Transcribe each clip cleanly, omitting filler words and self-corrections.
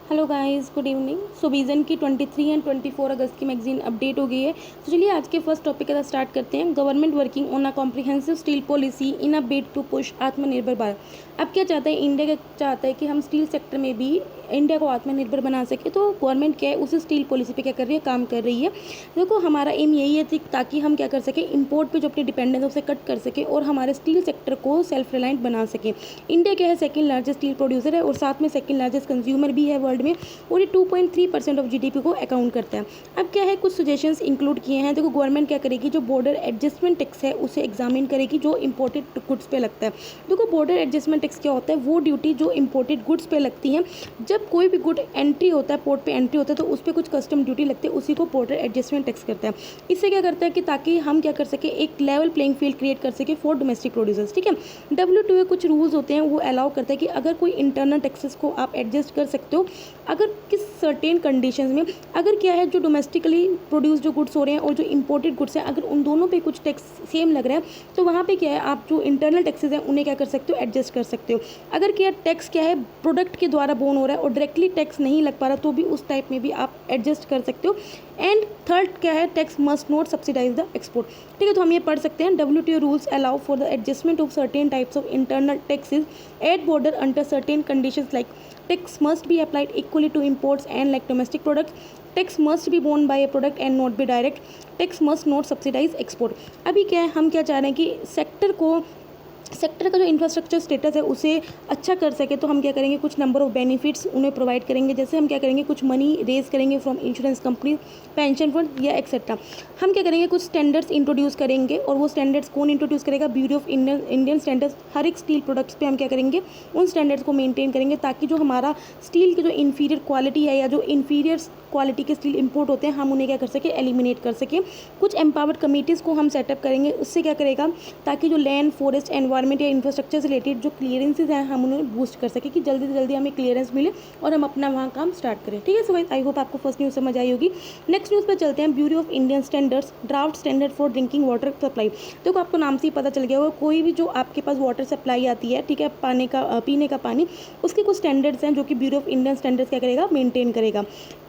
Hello guys, good evening. So vision की 23 and 24 अगस्त की magazine update हो गई है। तो चलिए आज के फर्स्ट टॉपिक के साथ स्टार्ट करते हैं। Government working on a comprehensive steel policy in a bid to push Atmanirbhar Bharat. अब क्या चाहता है इंडिया, क्या चाहता है कि हम स्टील सेक्टर में भी इंडिया को आत्मनिर्भर बना सके। तो गवर्नमेंट क्या है, उस स्टील पॉलिसी पे क्या कर रही है, काम कर रही है। देखो हमारा एम यही है ताकि हम क्या कर सके, इंपोर्ट पे जो अपनी डिपेंडेंस है उसे कट कर सके और हमारे स्टील सेक्टर को सेल्फ रिलायंट बना सके। इंडिया क्या है, सेकंड लार्जेस्ट स्टील प्रोड्यूसर है और साथ में सेकंड लार्जेस्ट कंज्यूमर भी है वर्ल्ड में, और ये 2.3% ऑफ जीडीपी को अकाउंट करता है। अब क्या है, कुछ सजेशंस इंक्लूड किए हैं। देखो गवर्नमेंट क्या करेगी, जो बॉर्डर एडजस्टमेंट टैक्स है उसे एग्जामिन करेगी जो इंपोर्टेड गुड्स पे लगता है। देखो बॉर्डर एडजस्टमेंट टैक्स क्या होता है, वो ड्यूटी जो इंपोर्टेड गुड्स पे लगती है। जब कोई भी गुड एंट्री होता है, पोर्ट पे एंट्री होता है, तो उस पर कुछ कस्टम ड्यूटी लगती है, उसी को बॉर्डर एडजस्टमेंट टैक्स करता है। इससे क्या करता है कि ताकि हम क्या कर सके, एक लेवल प्लेइंग फील्ड क्रिएट कर सके फॉर डोमेस्टिक प्रोड्यूसर्स। ठीक है, WTO कुछ रूल्स होते हैं, वो अलाउ करता है कि अगर कोई इंटरनल टैक्सेस को आप एडजस्ट कर सकते हो, अगर किस सर्टेन कंडीशंस में, अगर क्या है जो डोमेस्टिकली प्रोड्यूस जो गुड्स हो रहे हैं और जो इंपोर्टेड गुड्स हैं, अगर उन दोनों पे कुछ टैक्स सेम लग रहा है, तो वहाँ पे क्या है, आप जो इंटरनल टैक्सेस हैं उन्हें क्या कर सकते हो, एडजस्ट कर सकते हो। अगर क्या टैक्स क्या है प्रोडक्ट के द्वारा बोन हो रहा है और डायरेक्टली टैक्स नहीं लग पा रहा, तो भी उस टाइप में भी आप एडजस्ट कर सकते हो। एंड थर्ड क्या है, tax must not subsidize the export. ठीक है, तो हम ये पढ़ सकते हैं, WTO rules allow for the adjustment of certain types of internal taxes at border under certain conditions like tax must be applied equally to imports and like domestic products. Tax must be borne by a product and not be direct. Tax must not subsidize export. अभी क्या है, हम क्या चाह रहे हैं कि sector का जो इंफ्रास्ट्रक्चर स्टेटस है उसे अच्छा कर सके, तो हम क्या करेंगे, कुछ नंबर ऑफ बेनिफिट्स उन्हें प्रोवाइड करेंगे। जैसे हम क्या करेंगे, कुछ मनी रेज करेंगे from insurance company, pension fund या एक्सेट्रा। हम क्या करेंगे, कुछ स्टैंडर्ड्स इंट्रोड्यूस करेंगे, और वो स्टैंडर्ड्स कौन इंट्रोड्यूस करेगा, ब्यूरो ऑफ इंडियन स्टैंडर्ड्स। हर एक स्टील प्रोडक्ट्स पे हम क्या करेंगे, उन स्टैंडर्ड्स को मेंटेन करेंगे, ताकि जो हमारा स्टील की जो इन्फीरियर क्वालिटी है या जो इन्फीरियर क्वालिटी के स्टील इंपोर्ट होते हैं, हम उन्हें क्या कर सके, एलिमिनेट कर सके। कुछ एम्पावर्ड कमिटीज़ को हम सेटअप करेंगे। उससे क्या करेगा, ताकि जो लैंड, फॉरेस्ट, एनवायरनमेंट या इंफ्रास्ट्रक्चर से रिलेटेड जो क्लियरेंसेज हैं, हम उन्हें बूस्ट कर सके कि जल्दी से जल्दी हमें क्लियरेंस मिले और हम अपना वहाँ काम स्टार्ट करें। ठीक है, सो गाइस आई होप आपको फर्स्ट न्यूज़ समझ आई होगी। नेक्स्ट न्यूज़ पर चलते हैं। Bureau of Indian standards draft standard for drinking water supply. देखो आपको नाम से ही पता चल गया होगा, कोई भी जो आपके पास वाटर सप्लाई आती है, ठीक है, पीने का पानी, उसके कुछ स्टैंडर्ड्स हैं जो कि ब्यूरो ऑफ इंडियन स्टैंडर्ड्स क्या करेगा, मेंटेन करेगा।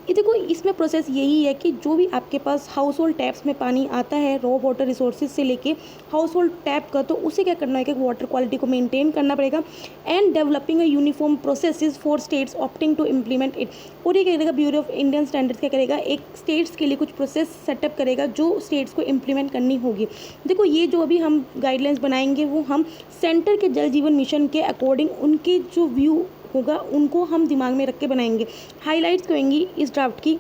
ये देखो इसमें प्रोसेस यही है कि जो भी आपके पास हाउस होल्ड टैप्स में पानी आता है, रॉ वाटर रिसोर्सेज से लेके हाउस होल्ड टैप का, तो उसे क्या करना है कि वाटर क्वालिटी को मेंटेन करना पड़ेगा। And developing a uniform processes for states opting to implement it. और ये क्या करेगा, ब्यूरो ऑफ इंडियन स्टैंडर्ड्स क्या करेगा, एक स्टेट्स के लिए कुछ प्रोसेस सेटअप करेगा जो स्टेट्स को इम्प्लीमेंट करनी होगी। देखो ये जो अभी हम गाइडलाइंस बनाएंगे, वो हम सेंटर के जल जीवन मिशन के अकॉर्डिंग उनके जो व्यू होगा उनको हम दिमाग में रख के बनाएंगे। हाईलाइट्स होंगी इस ड्राफ्ट की।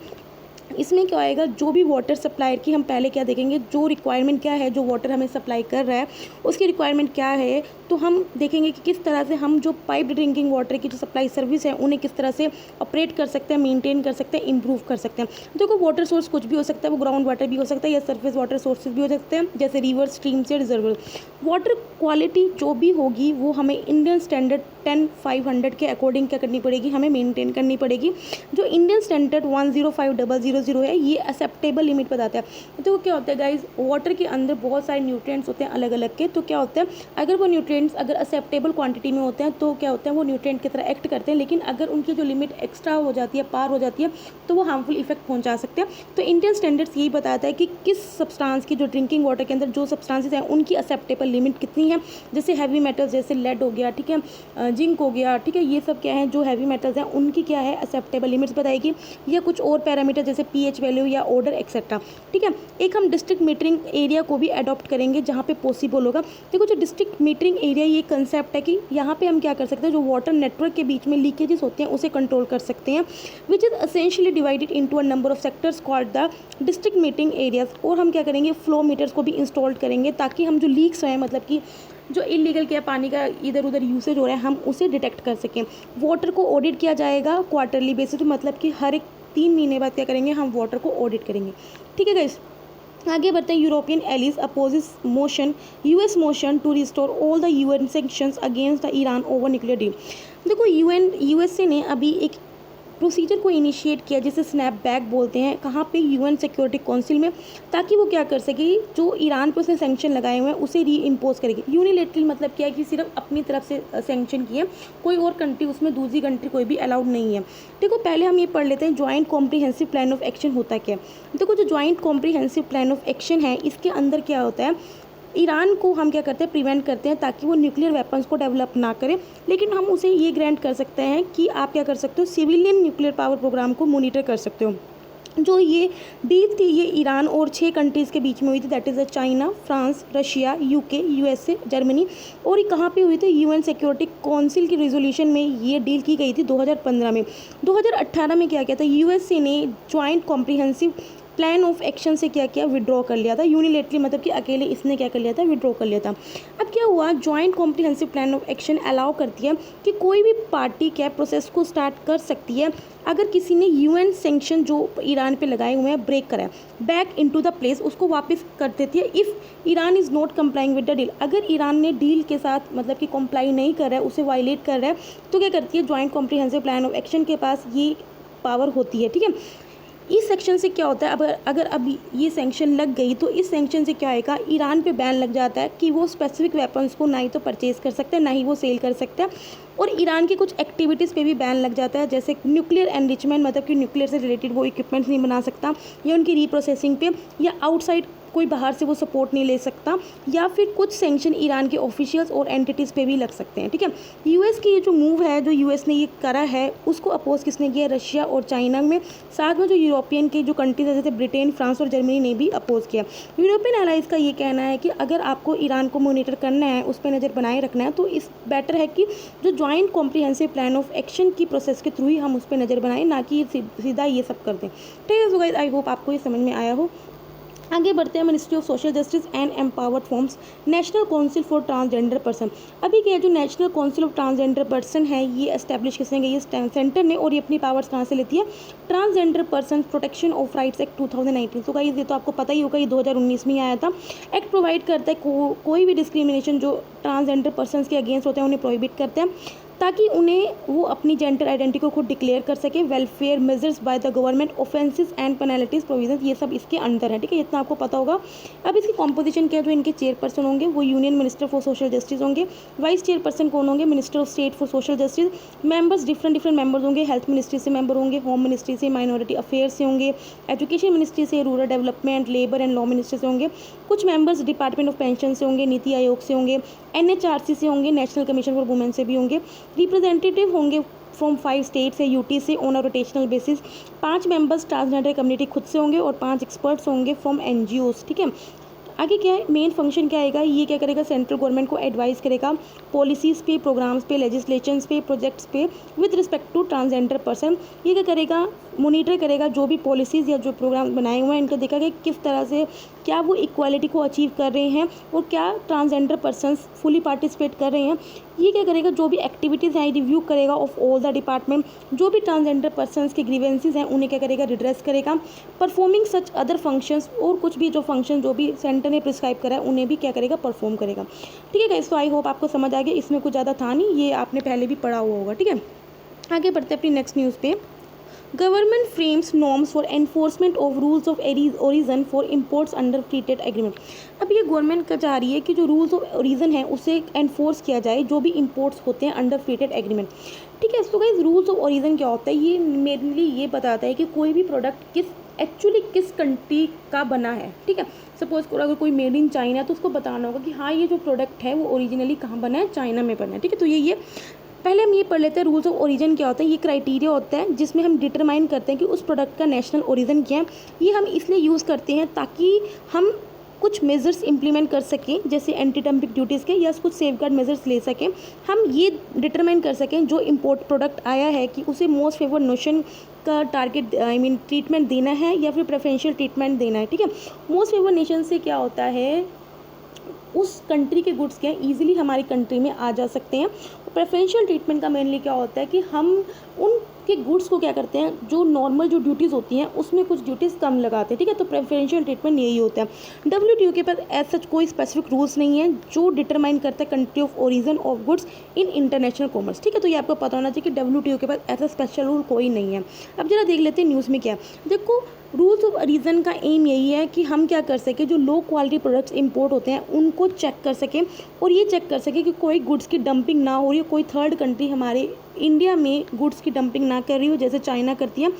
इसमें क्या आएगा, जो भी वाटर सप्लायर की हम पहले क्या देखेंगे, जो रिक्वायरमेंट क्या है, जो वाटर हमें सप्लाई कर रहा है उसकी रिक्वायरमेंट क्या है, तो हम देखेंगे कि किस तरह से हम जो पाइप्ड ड्रिंकिंग वाटर की जो सप्लाई सर्विस है उन्हें किस तरह से ऑपरेट कर सकते हैं, मेंटेन कर सकते हैं, इंप्रूव कर सकते हैं। देखो वाटर सोर्स कुछ भी हो सकता है, वो ग्राउंड वाटर भी हो सकता है या सरफेस वाटर सोर्सेज भी हो सकते हैं, जैसे रिवर, स्ट्रीम्स या रिजर्वर। वाटर क्वालिटी जो भी होगी वो हमें इंडियन स्टैंडर्ड 10-500 के अकॉर्डिंग क्या करनी पड़ेगी, हमें मेंटेन करनी पड़ेगी। जो इंडियन स्टैंडर्ड 105000 है, ये एक्सेप्टेबल लिमिट बताता है। तो क्या होता है गाइज, वाटर के अंदर बहुत सारे न्यूट्रिएंट्स होते हैं अलग अलग के। तो क्या होता है, अगर वो न्यूट्रिएंट्स अगर एक्सेप्टेबल क्वांटिटी में होते हैं तो क्या होता है, वो न्यूट्रिएंट की तरह एक्ट करते हैं, लेकिन अगर उनकी जो लिमिट एक्स्ट्रा हो जाती है, पार हो जाती है, तो वो हार्मफुल इफेक्ट पहुंचा सकते हैं। तो इंडियन स्टैंडर्ड्स यही बताता है कि किस सब्सटेंस की, जो ड्रिंकिंग वाटर के अंदर जो सब्सटेंसेस हैं उनकी एक्सेप्टेबल लिमिट कितनी है। जैसे हैवी मेटल्स, जैसे लेड हो गया, ठीक है, जिंक हो गया, ठीक है, ये सब क्या है, जो हैवी मेटल्स हैं उनकी क्या है, एक्सेप्टेबल लिमिट्स बताएगी, या कुछ और पैरामीटर जैसे पीएच वैल्यू या ऑर्डर एक्सेट्रा। ठीक है, एक हम डिस्ट्रिक्ट मीटरिंग एरिया को भी अडॉप्ट करेंगे जहाँ पे पॉसिबल होगा। देखो जो डिस्ट्रिक्ट मीटरिंग एरिया, ये कंसेप्ट है कि यहाँ पे हम क्या कर सकते हैं, जो वाटर नेटवर्क के बीच में लीकेजेस होते हैं उसे कंट्रोल कर सकते हैं, which is essentially divided into a number of sectors called the district metering areas. और हम क्या करेंगे, फ्लो मीटर्स को भी इंस्टॉल करेंगे, ताकि हम जो लीक्स हैं, मतलब कि जो इलीगल क्या पानी का इधर उधर यूसेज हो रहा है, हम उसे डिटेक्ट कर सकें। वाटर को ऑडिट किया जाएगा क्वार्टरली बेसिस, मतलब कि हर एक 3 महीने बाद क्या करेंगे, हम वाटर को ऑडिट करेंगे। ठीक है गाइस, आगे बढ़ते हैं। European allies opposes motion, US motion to restore all the UN sanctions against the Iran over nuclear deal. देखो यूएसए ने अभी एक प्रोसीजर को इनिशिएट किया, जिसे स्नैपबैक बोलते हैं, कहाँ पे, यूएन सिक्योरिटी काउंसिल में, ताकि वो क्या कर सके, जो ईरान पे उसने सैंक्शन लगाए हुए हैं उसे री इम्पोज करेगी। यूनिलेटरल मतलब क्या है कि सिर्फ अपनी तरफ से सैंक्शन किए, कोई और कंट्री उसमें, दूसरी कंट्री कोई भी अलाउड नहीं है। देखो पहले हम ये पढ़ लेते हैं joint comprehensive plan of action होता क्या है। देखो जो joint comprehensive plan of action है, इसके अंदर क्या होता है, ईरान को हम क्या करते हैं, प्रिवेंट करते हैं ताकि वो न्यूक्लियर वेपन्स को डेवलप ना करे, लेकिन हम उसे ये ग्रांट कर सकते हैं कि आप क्या कर सकते हो, सिविलियन न्यूक्लियर पावर प्रोग्राम को मॉनिटर कर सकते हो। जो ये डील थी, ये ईरान और 6 कंट्रीज़ के बीच में हुई थी, that is China, France, Russia, UK, USA, Germany. और ये कहाँ पे हुई थी, यूएन सिक्योरिटी काउंसिल की रेजोल्यूशन में ये डील की गई थी 2015 में। 2018 में क्या किया था, यूएसए ने joint comprehensive plan of action से क्या किया, विड्रॉ कर लिया था यूनिलेटरली, मतलब कि अकेले इसने क्या कर लिया था, विड्रॉ कर लिया था। अब क्या हुआ, joint comprehensive plan of action allow करती है कि कोई भी पार्टी क्या प्रोसेस को स्टार्ट कर सकती है अगर किसी ने यूएन सैंक्शन जो ईरान पे लगाए हुए हैं ब्रेक करा है, बैक इनटू द प्लेस, उसको वापस कर देती है। If Iran is not complying with the deal, अगर ईरान ने डील के साथ मतलब कि कंप्लाई नहीं कर रहा है, उसे वायलेट कर रहा है, तो क्या करती है, joint comprehensive plan of action के पास ये पावर होती है। ठीक है, इस सेक्शन से क्या होता है, अगर अब ये सैंक्शन लग गई तो इस सैंक्शन से क्या होएगा, ईरान पे बैन लग जाता है कि वो स्पेसिफिक वेपन्स को ना ही तो परचेज़ कर सकते हैं, ना ही वो सेल कर सकते हैं। और ईरान की कुछ एक्टिविटीज़ पे भी बैन लग जाता है, जैसे न्यूक्लियर एनरिचमेंट, मतलब कि न्यूक्लियर से रिलेटेड वो इक्विपमेंट्स नहीं बना सकता, या उनकी रीप्रोसेसिंग पे, या आउटसाइड कोई बाहर से वो सपोर्ट नहीं ले सकता, या फिर कुछ सैंक्शन ईरान के ऑफिशियल्स और एंटिटीज़ पे भी लग सकते हैं। ठीक है, यूएस की ये जो मूव है, जो यूएस ने ये करा है, उसको अपोज किसने किया, रशिया और चाइना में, साथ में जो यूरोपियन के जो कंट्रीज है जैसे ब्रिटेन, फ्रांस और जर्मनी ने भी अपोज किया। यूरोपियन एलाइज का ये कहना है कि अगर आपको ईरान को मॉनिटर करना है, उस पर नज़र बनाए रखना है, तो इस बेटर है कि जो joint comprehensive plan of action की प्रोसेस के थ्रू ही हम उस पर नज़र बनाएं, ना कि सीधा ये सब कर दें। ठीक है, सो गाइस आई होप आपको ये समझ में आया हो। आगे बढ़ते हैं, ministry of social justice and empowered forms, national council for transgender person. अभी क्या जो national council of transgender person है, ये एस्टैब्लिश किसने की, ये सेंटर ने, और ये अपनी पावर्स कहाँ से लेती है, transgender person protection of rights act 2019। तो गाइस ये तो आपको पता ही होगा, ये 2019 में ही आया था। एक्ट प्रोवाइड करता है कोई भी डिस्क्रिमिनेशन जो ट्रांसजेंडर पर्सन के अगेंस्ट होते हैं उन्हें प्रोहिबिट करते हैं, ताकि उन्हें वो अपनी जेंडर आइडेंटिटी को खुद डिक्लेयर कर सके। Welfare measures by the government, offences and penalties provision, ये सब इसके अंदर है। ठीक है, इतना आपको पता होगा। अब इसकी कॉम्पोजिशन क्या है, जो इनके चेयरपर्सन होंगे वो union minister for social justice होंगे। वाइस चेयरपर्सन कौन होंगे, minister of state for social justice. Members different members होंगे, हेल्थ मिनिस्ट्री से मेंबर होंगे, होम मिनिस्ट्री से, माइनॉरिटी अफेयर्स से होंगे, एजुकेशन मिनिस्ट्री से, rural development, labour and law ministry से होंगे। कुछ मेंबर्स डिपार्टमेंट ऑफ पेंशन से होंगे, नीति आयोग से होंगे, एनएचआरसी से होंगे, नेशनल कमीशन फॉर वुमेन से भी होंगे। रिप्रेजेंटेटिव होंगे फ्रॉम 5 स्टेट से, यूटी से, on a rotational basis. 5 members transgender community खुद से होंगे, और 5 एक्सपर्ट्स होंगे फ्रॉम एनजीओस। ठीक है, आगे क्या है, मेन फंक्शन क्या आएगा, ये क्या करेगा, सेंट्रल गवर्नमेंट को एडवाइस करेगा पॉलिसीज़ पे, प्रोग्राम्स पे, लेजिस्लेशंस पे, प्रोजेक्ट्स पे with respect to transgender person. ये क्या करेगा, मॉनिटर करेगा जो भी पॉलिसीज़ या जो प्रोग्राम बनाए हुए हैं, इनका देखा कि किस तरह से क्या वो इक्वालिटी को अचीव कर रहे हैं, और क्या ट्रांसजेंडर पर्सनस फुली पार्टिसिपेट कर रहे हैं। ये क्या करेगा, जो भी एक्टिविटीज़ हैं रिव्यू करेगा ऑफ ऑल द डिपार्टमेंट, जो भी ट्रांसजेंडर पर्सनस के ग्रीवेंसेस हैं उन्हें क्या करेगा, रिड्रेस करेगा। परफॉर्मिंग सच अदर फंक्शंस, और कुछ भी जो फंक्शन जो भी सेंटर ने प्रिस्क्राइब करा है उन्हें भी क्या करेगा, परफॉर्म करेगा। ठीक है गाइस, तो आई होप आपको समझ आ गया, इसमें कुछ ज़्यादा था नहीं, ये आपने पहले भी पढ़ा हुआ होगा। ठीक है, आगे बढ़ते हैं अपनी नेक्स्ट न्यूज़ पे। Government frames norms for enforcement of rules of origin for imports under free trade agreement. अब ये गवर्नमेंट का चाह रही है कि जो रूल्स ऑफ ओरिजन है उसे एनफोर्स किया जाए जो भी इंपोर्ट्स होते हैं अंडर फ्री ट्रेड एग्रीमेंट। ठीक है, तो गाइस रूल्स ऑफ ओरिजन क्या होता है, ये मेनली ये बताता है कि कोई भी प्रोडक्ट किस कंट्री का बना है। ठीक है, सपोज अगर कोई मेड इन चाइना है तो उसको बताना होगा कि हाँ ये जो प्रोडक्ट है वो ओरिजिनली कहाँ बना है, चाइना में बना है। ठीक है, तो ये पहले हम ये पढ़ लेते हैं रूल्स ऑफ ओरिजिन क्या होता है। ये क्राइटेरिया होता है जिसमें हम डिटरमाइन करते हैं कि उस प्रोडक्ट का नेशनल ओरिजिन क्या है। ये हम इसलिए यूज़ करते हैं ताकि हम कुछ मेजर्स इंप्लीमेंट कर सकें, जैसे एंटी डंपिंग ड्यूटीज़ के, या कुछ सेफगार्ड मेजर्स ले सकें। हम ये डिटरमाइन कर सकें जो इम्पोर्ट प्रोडक्ट आया है कि उसे मोस्ट फेवर्ड नेशन का टारगेट ट्रीटमेंट देना है या फिर प्रेफरेंशियल ट्रीटमेंट देना है। ठीक है, मोस्ट फेवर्ड नेशन से क्या होता है, उस कंट्री के गुड्स क्या हैं ईजिली हमारी कंट्री में आ जा सकते हैं। प्रेफरेंशियल ट्रीटमेंट का मेनली क्या होता है कि हम उन कि गुड्स को क्या करते हैं, जो नॉर्मल जो ड्यूटीज़ होती हैं उसमें कुछ ड्यूटीज़ कम लगाते हैं, ठीक है। तो प्रेफरेंशियल ट्रीटमेंट यही होता है। WTO के पास एज सच कोई स्पेसिफिक रूल्स नहीं है जो डिटरमाइन करता है country of origin of goods in international commerce, ठीक है। तो ये आपको पता होना चाहिए कि WTO के पास ऐसा स्पेशल रूल कोई नहीं है। अब जरा देख लेते हैं न्यूज़ में क्या है। देखो, रूल्स ऑफ ओरिजिन का एम यही है कि हम क्या कर सकें, जो लो क्वालिटी प्रोडक्ट्स इंपोर्ट होते हैं उनको चेक कर सकें और ये चेक कर सकें कि कोई गुड्स की डंपिंग ना हो रही हो, कोई थर्ड कंट्री हमारे इंडिया में गुड्स की डंपिंग ना कर रही हो, जैसे चाइना करती है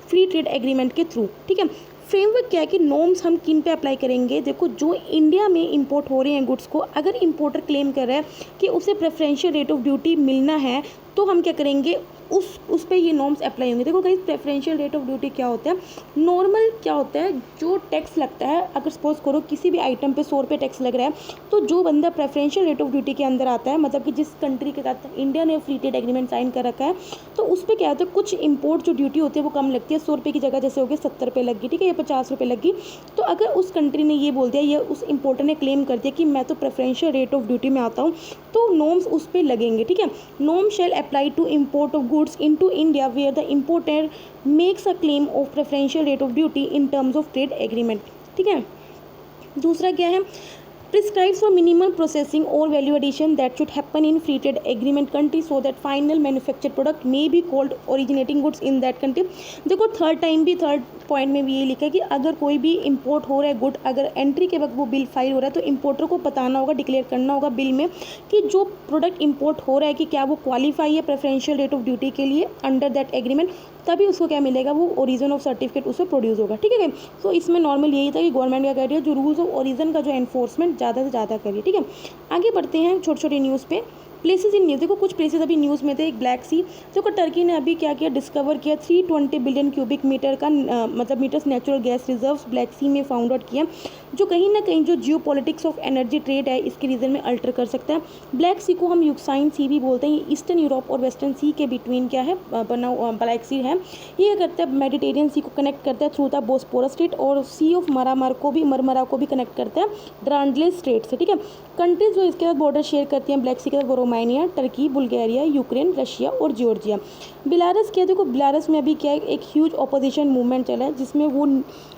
फ्री ट्रेड एग्रीमेंट के थ्रू, ठीक है। फ्रेमवर्क क्या है कि नॉर्म्स हम किन पे अप्लाई करेंगे। देखो, जो इंडिया में इंपोर्ट हो रहे हैं गुड्स को, अगर इंपोर्टर क्लेम कर रहा है कि उसे प्रेफरेंशियल रेट ऑफ ड्यूटी मिलना है, तो हम क्या करेंगे, उस पे ये नॉर्म्स अप्लाई होंगे। देखो guys, preferential rate of duty क्या होता है, नॉर्मल क्या होता है, जो टैक्स लगता है, अगर सपोज करो किसी भी आइटम पे 100 रुपये टैक्स लग रहा है, तो जो बंदा प्रेफरेंशियल रेट ऑफ ड्यूटी के अंदर आता है, मतलब कि जिस कंट्री के साथ इंडिया ने फ्री ट्रेड एग्रीमेंट साइन कर रखा है, तो उस पर क्या होता है, कुछ इंपोर्ट जो ड्यूटी होती है वो कम लगती है। 100 रुपये की जगह जैसे हो गई 70 रुपये लग गई, ठीक है, या 50 रुपये लग गई। तो अगर उस कंट्री ने ये बोल दिया, या उस इंपोर्टर ने क्लेम कर दिया कि मैं तो प्रेफरेंशियल रेट ऑफ ड्यूटी में आता हूँ, तो नॉर्म्स उस पर लगेंगे, ठीक है। Norm shall apply to import of goods into India where the importer makes a claim of preferential rate of duty in terms of trade agreement, ठीक है। दूसरा क्या है, prescribes for minimal processing or value addition that should happen in free trade agreement country so that final manufactured product may be called originating goods in that country। देखो, third point में भी ये लिखा है कि अगर कोई भी इंपोर्ट हो रहा है गुड, अगर एंट्री के वक्त वो बिल फाइल हो रहा है, तो इंपोर्टर को बताना होगा, डिक्लेयर करना होगा बिल में कि जो प्रोडक्ट इंपोर्ट हो रहा है कि क्या वो क्वालिफाई है प्रेफरेंशियल रेट ऑफ ड्यूटी के लिए अंडर दैट एग्रीमेंट, तभी उसको क्या मिलेगा, वो ओरिजिन ऑफ सर्टिफिकेट उससे प्रोड्यूस होगा, ठीक है। तो इसमें नॉर्मल यही था कि गवर्नमेंट क्या कर रही है, जो रूल्स ऑफ ओरिजिन का जो एनफोर्समेंट ज़्यादा से ज़्यादा करिए, ठीक है। आगे बढ़ते हैं छोटे छोटे न्यूज़ पे। प्लेसेस इन न्यूज़, देखो कुछ प्लेसेस अभी न्यूज़ में थे। एक ब्लैक सी, देखो टर्की ने अभी क्या किया, डिस्कवर किया 320 बिलियन क्यूबिक मीटर का मतलब metres natural gas reserves black sea में फाउंड आउट किया, जो कहीं ना कहीं जो geopolitics of energy trade है इसके रीजन में अल्टर कर सकता है। ब्लैक सी को हम यूक्साइन सी भी बोलते हैं। ये ईस्टर्न यूरोप और वेस्टर्न सी के बिटवीन क्या है बना ब्लैक सी है। ये करता है मेडिटेरियन सी को कनेक्ट करता है थ्रू द बोस्पोरस स्ट्रेट, और सी ऑफ मरमरा को भी कनेक्ट करता है ड्रांडले स्ट्रेट से, ठीक है। कंट्रीज जो इसके साथ बॉर्डर शेयर करती हैं ब्लैक सी के साथ, वो Romania, Turkey, Bulgaria, Ukraine, Russia और जॉर्जिया। बेलारस क्या है, देखो बेलारस में अभी क्या है, एक ह्यूज ऑपोजिशन मूवमेंट चला है जिसमें वो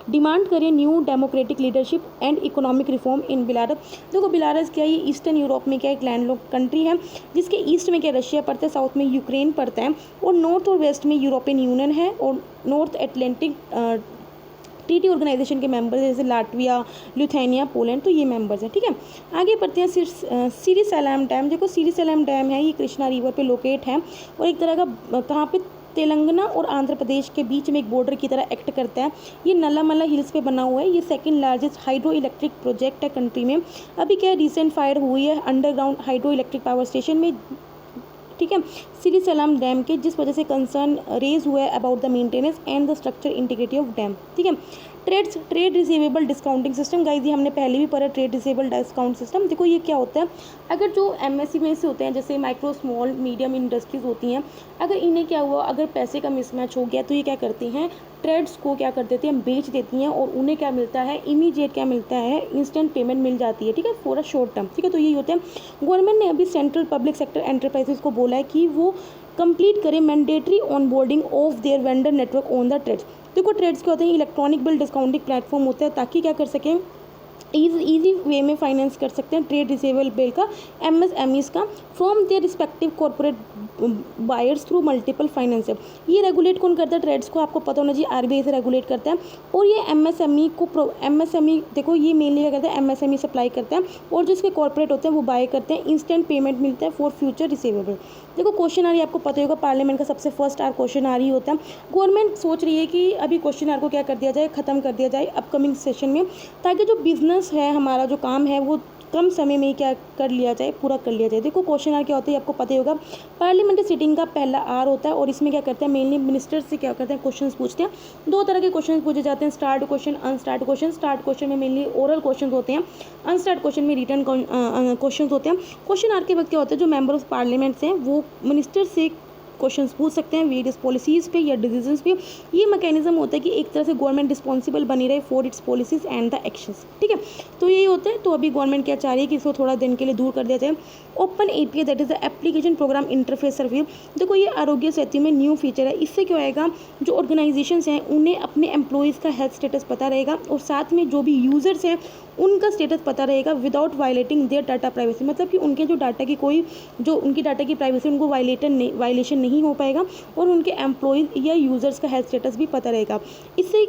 डिमांड करें new democratic leadership and economic reform in Belarus. देखो बेलारस क्या है, ये ईस्टर्न यूरोप में क्या एक लैंडलॉक्ड कंट्री है, जिसके ईस्ट में क्या रशिया पड़ता है, साउथ में यूक्रेन पड़ता है, और नॉर्थ और वेस्ट में यूरोपियन यूनियन है, और नॉर्थ एटलांटिक TT ऑर्गेनाइजेशन के मेंबर्स जैसे लाटविया, लिथुआनिया, पोलैंड, तो ये मेंबर्स हैं, ठीक है। आगे बढ़ते हैं सिरिसैलम डैम। देखो सिरिसैलम डैम है, ये कृष्णा रिवर पे लोकेट है, और एक तरह का कहाँ पे, तेलंगाना और आंध्र प्रदेश के बीच में एक बॉर्डर की तरह एक्ट करता है। ये नल्लामला हिल्स पे बना हुआ है। ये second largest hydro electric project है कंट्री में। अभी क्या रिसेंट फायर हुई है underground hydro electric power station में, ठीक है, सिरिसैलम डैम के, जिस वजह से कंसर्न रेज हुआ है about the maintenance and the structure integrity of dam, ठीक है। Trade receivable discounting system, guys ये हमने पहले भी पढ़ा, ट्रेड रिसीवेबल डिस्काउंट सिस्टम। देखो ये क्या होता है, अगर जो MSC से होते हैं, जैसे माइक्रो स्मॉल मीडियम इंडस्ट्रीज होती हैं, अगर इन्हें क्या हुआ, अगर पैसे का मिसमैच हो गया, तो ये क्या करती हैं, ट्रेड्स को क्या कर देती हैं, बेच देती हैं, और उन्हें क्या मिलता है, इमीडिएट क्या मिलता है, इंस्टेंट पेमेंट मिल जाती है, ठीक है, फॉर अ शॉर्ट टर्म, ठीक है। तो यही होता है। गवर्नमेंट ने अभी सेंट्रल पब्लिक सेक्टर एंटरप्राइजेस को बोला है कि वो कंप्लीट करें mandatory onboarding of their vendor network on the TReDS. देखो ट्रेड्स क्या होते हैं, इलेक्ट्रॉनिक बिल डिस्काउंटिंग प्लेटफॉर्म होता है, ताकि क्या कर सकें, ईजी वे में फाइनेंस कर सकते हैं ट्रेड रिसीवेबल बिल का MSMEs का from their respective corporate buyers through multiple finance. ये रेगुलेट कौन करता है, ट्रेड्स को आपको पता होना चाहिए, RBI से रेगुलेट करता है। और ये MSME देखो ये मेनली क्या करता है, MSME सप्लाई करते हैं, और जो इसके कॉर्पोरेट होते हैं वो बाय करते हैं, इंस्टेंट पेमेंट मिलता है फॉर फ्यूचर रिसीवेबल। देखो क्वेश्चन आ रही है, आपको पता होगा पार्लियामेंट का सबसे फर्स्ट आर क्वेश्चन आ रही होता है। गवर्नमेंट सोच रही है कि अभी क्वेश्चन आर को क्या कर दिया जाए, ख़त्म कर दिया जाए अपकमिंग सेशन में, ताकि जो बिजनेस है, हमारा जो काम है, वो कम समय में ही क्या कर लिया जाए, पूरा कर लिया जाए। देखो क्वेश्चन आर क्या होता है, आपको पता ही होगा, पार्लियामेंट्री सिटिंग का पहला आर होता है, और इसमें क्या करते हैं, मेनली मिनिस्टर से क्या करते हैं, क्वेश्चंस पूछते हैं। दो तरह के क्वेश्चन पूछे जाते हैं, start question, unstarred question. Start question में मेनली ओरल क्वेश्चन होते हैं, अनस्टार्ट क्वेश्चन में रिटन क्वेश्चन होते हैं। क्वेश्चन आर के वक्त क्या होता है, जो मेंबर ऑफ पार्लियामेंट हैं वो मिनिस्टर से क्वेश्चन पूछ सकते हैं वेरियस पॉलिसीज़ पे या डिसीजंस पे। ये मैकेनिज्म होता है कि एक तरह से गवर्नमेंट रिस्पॉन्सिबल बनी रहे for its policies and the actions, ठीक है। तो यही होता है। तो अभी गवर्नमेंट क्या चाह रही है कि इसको थोड़ा दिन के लिए दूर कर दिया जाए। Open API that is the application program interface service. देखो ये आरोग्य सेतु में न्यू फीचर है। इससे क्या होएगा, जो ऑर्गेनाइजेशंस हैं उन्हें अपने एम्प्लॉयज़ का हेल्थ स्टेटस पता रहेगा और साथ में जो भी यूज़र्स हैं उनका स्टेटस पता रहेगा without violating their data privacy. मतलब कि उनके जो डाटा की कोई जो उनकी डाटा की प्राइवेसी उनको वायलेशन नहीं हो पाएगा और उनके एम्प्लॉयज़ या यूज़र्स का हेल्थ स्टेटस भी पता रहेगा। इससे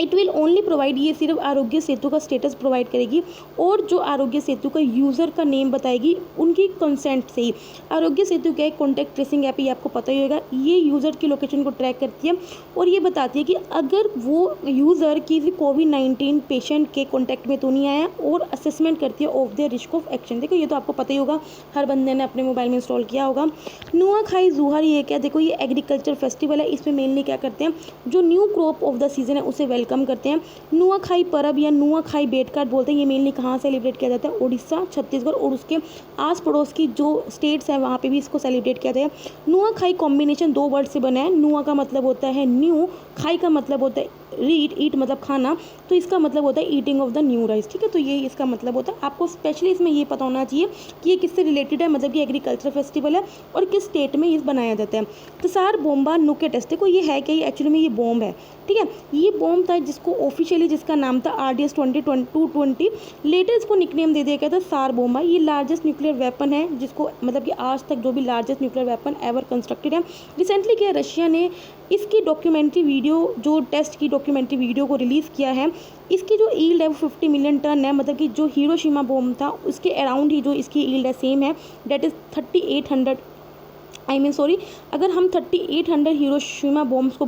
इट विल ओनली प्रोवाइड, ये सिर्फ आरोग्य सेतु का स्टेटस प्रोवाइड करेगी और जो आरोग्य सेतु का यूज़र का नेम बताएगी उनकी कंसेंट से ही। आरोग्य सेतु क्या है, कॉन्टैक्ट ट्रेसिंग ऐप, ये आपको पता ही होगा। ये यूज़र की लोकेशन को ट्रैक करती है और ये बताती है कि अगर वो यूज़र किसी कोविड-19 पेशेंट के कॉन्टैक्ट में तो नहीं आया और असेसमेंट करती है of the risk of action. देखो ये तो आपको पता ही होगा, हर बंदे ने अपने मोबाइल में इंस्टॉल किया होगा। नुआखाई जुहार ये क्या, देखो ये एग्रीकल्चर फेस्टिवल है। इसमें मेनली क्या करते हैं, जो new crop of the season है उसे वेलकम करते हैं। नुआखाई परब या नुआखाई बेटकाट बोलते हैं। ये मेनली कहाँ सेलिब्रेट किया जाता है, उड़ीसा, छत्तीसगढ़ और उसके आस पड़ोस की जो स्टेट्स हैं वहाँ पे भी इसको सेलिब्रेट किया जाता है। नुआखाई कॉम्बिनेशन 2 वर्ड से बना है। नुआ का मतलब होता है न्यू, खाई का मतलब होता है रीड, ईट मतलब खाना, तो इसका मतलब होता है eating of the new rice, ठीक है। तो ये इसका मतलब होता है। आपको स्पेशली इसमें ये पता होना चाहिए कि ये किससे रिलेटेड है, मतलब कि एग्रीकल्चर फेस्टिवल है और किस स्टेट में ये बनाया जाता है। तसार बोम्बा नुके टेस्ट, देखो ये है क्या, ये एक्चुअली में ये बॉम्ब है, ठीक है। ये बॉम्ब था जिसको ऑफिशियली जिसका नाम था RDS 2020, लेटर इसको निकनेम दे दिया गया था सार बोम्बा। ये लार्जेस्ट न्यूक्लियर वेपन है जिसको मतलब कि आज तक जो भी largest nuclear weapon ever constructed है। रिसेंटली क्या रशिया ने इसकी डॉक्यूमेंट्री वीडियो, जो टेस्ट की डॉक्यूमेंट्री वीडियो को रिलीज़ किया है। इसकी जो ईल्ड है वो 50 मिलियन टन है, मतलब कि जो हिरोशिमा बॉम्ब था उसके अराउंड ही जो इसकी ईल्ड है सेम है, डेट इज़ 3800 अगर हम 3800 हिरोशिमा बॉम्ब्स को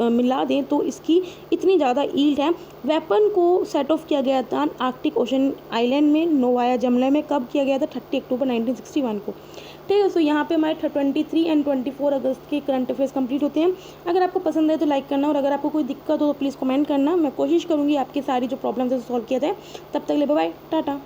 मिला दें तो इसकी इतनी ज़्यादा ईल्ड है। वेपन को सेट ऑफ किया गया था आर्कटिक ओशन आइलैंड में नोवाया जमला में, कब किया गया था, 30 अक्टूबर 1961 को, ठीक है। सो यहाँ पे हमारे 23 एंड 24 अगस्त के करंट अफेयर्स कंप्लीट होते हैं। अगर आपको पसंद है तो लाइक करना और अगर आपको कोई दिक्कत हो तो प्लीज़ कमेंट करना। मैं कोशिश करूँगी आपकी सारी जो प्रॉब्लम्स है सॉल्व किया जाए। तब तक ले बाय, टाटा।